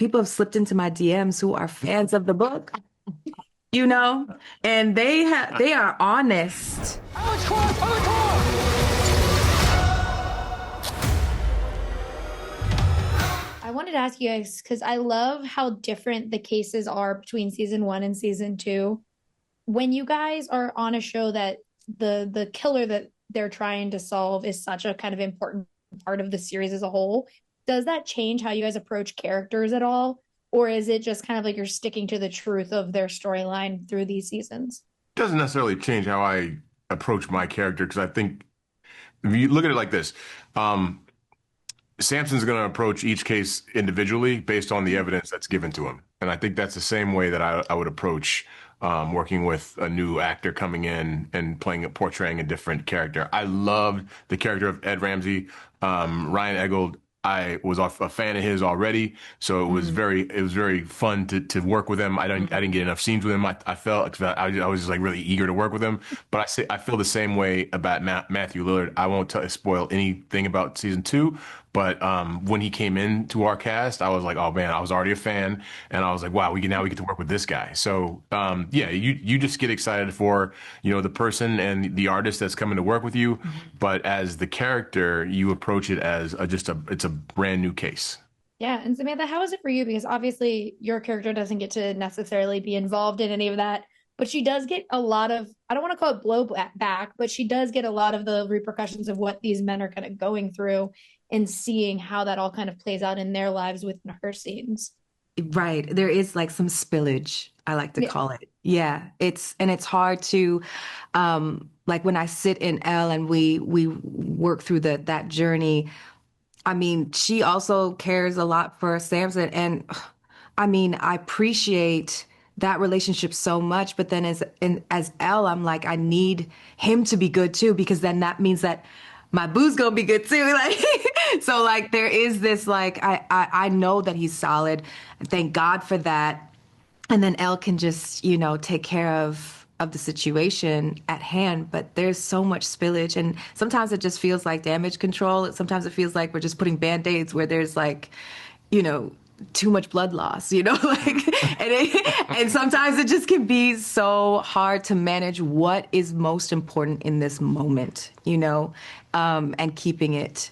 people have slipped into my DMs who are fans of the book, you know, and they are honest. I wanted to ask you guys because I love how different the cases are between season 1 and season 2. When you guys are on a show that the killer that they're trying to solve is such a kind of important part of the series as a whole, does that change how you guys approach characters at all? Or is it just kind of like you're sticking to the truth of their storyline through these seasons? Doesn't necessarily change how I approach my character because I think if you look at it like this, Samson's going to approach each case individually based on the evidence that's given to him. And I think that's the same way that I would approach working with a new actor coming in and portraying a different character. I loved the character of Ed Ramsey. Ryan Eggold, I was a fan of his already, so it was very fun to work with him. I didn't get enough scenes with him. I felt I was just like really eager to work with him. But I feel the same way about Matthew Lillard. I won't spoil anything about season 2. But when he came into our cast, I was like, oh man, I was already a fan, and I was like, wow, we get to work with this guy. So yeah, you just get excited for the person and the artist that's coming to work with you, but as the character, you approach it as it's a brand new case. Yeah, and Samantha, how is it for you? Because obviously your character doesn't get to necessarily be involved in any of that, but she does get a lot of, I don't want to call it blowback, but she does get a lot of the repercussions of what these men are kind of going through and seeing how that all kind of plays out in their lives within her scenes. Right. There is like some spillage, I like to call it. Yeah. It's hard to, like when I sit in Elle and we work through that journey. I mean, she also cares a lot for Samson. And I mean, I appreciate that relationship so much. But then as Elle, I'm like, I need him to be good too, because then that means that my boo's gonna be good too. Like, so like there is this, like, I know that he's solid. Thank God for that. And then Elle can just, take care of the situation at hand. But there's so much spillage. And sometimes it just feels like damage control. Sometimes it feels like we're just putting Band-Aids where there's like, too much blood loss, like, and sometimes it just can be so hard to manage what is most important in this moment, and keeping it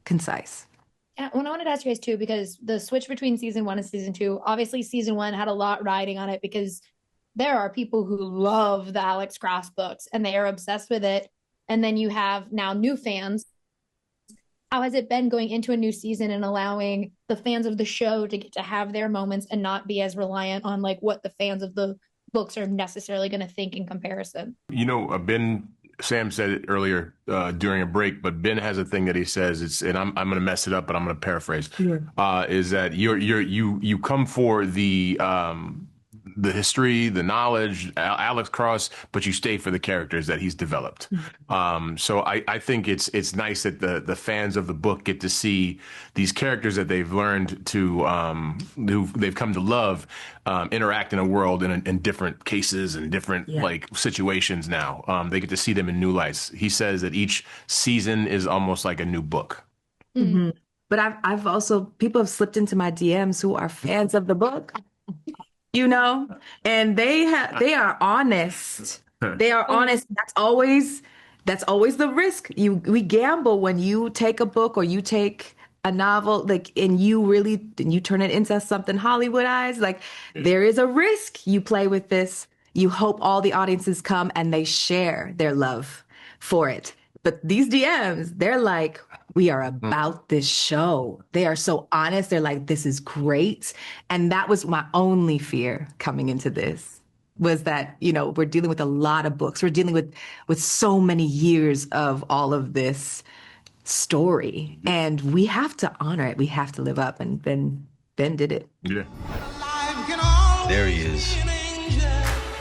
concise. Yeah, well, I wanted to ask you guys too, because the switch between season 1 and season 2, obviously season 1 had a lot riding on it because there are people who love the Alex Cross books and they are obsessed with it. And then you have now new fans. How has it been going into a new season and allowing the fans of the show to get to have their moments and not be as reliant on like what the fans of the books are necessarily going to think in comparison? Sam said it earlier during a break, but Ben has a thing that he says, and I'm going to mess it up, but I'm going to paraphrase. Yeah. Is that you come for the history, the knowledge, Alex Cross, but you stay for the characters that he's developed. So I think it's nice that the fans of the book get to see these characters that they've learned to, who they've come to love, interact in a world in different cases and different like situations now. They get to see them in new lights. He says that each season is almost like a new book. Mm-hmm. But I've also, people have slipped into my DMs who are fans of the book. And they are honest. They are honest. That's always the risk. We gamble when you take a book or you take a novel, like, and you turn it into something Hollywoodized. Like, there is a risk you play with this. You hope all the audiences come and they share their love for it. But these DMs, they're like, we are about this show. They are so honest. They're like, this is great. And that was my only fear coming into this, was that, we're dealing with a lot of books. We're dealing with so many years of all of this story. And we have to honor it. We have to live up. And Ben did it. Yeah. There he is.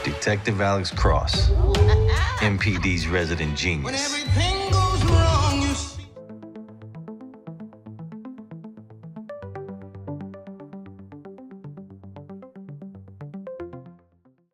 Detective Alex Cross, MPD's resident genius.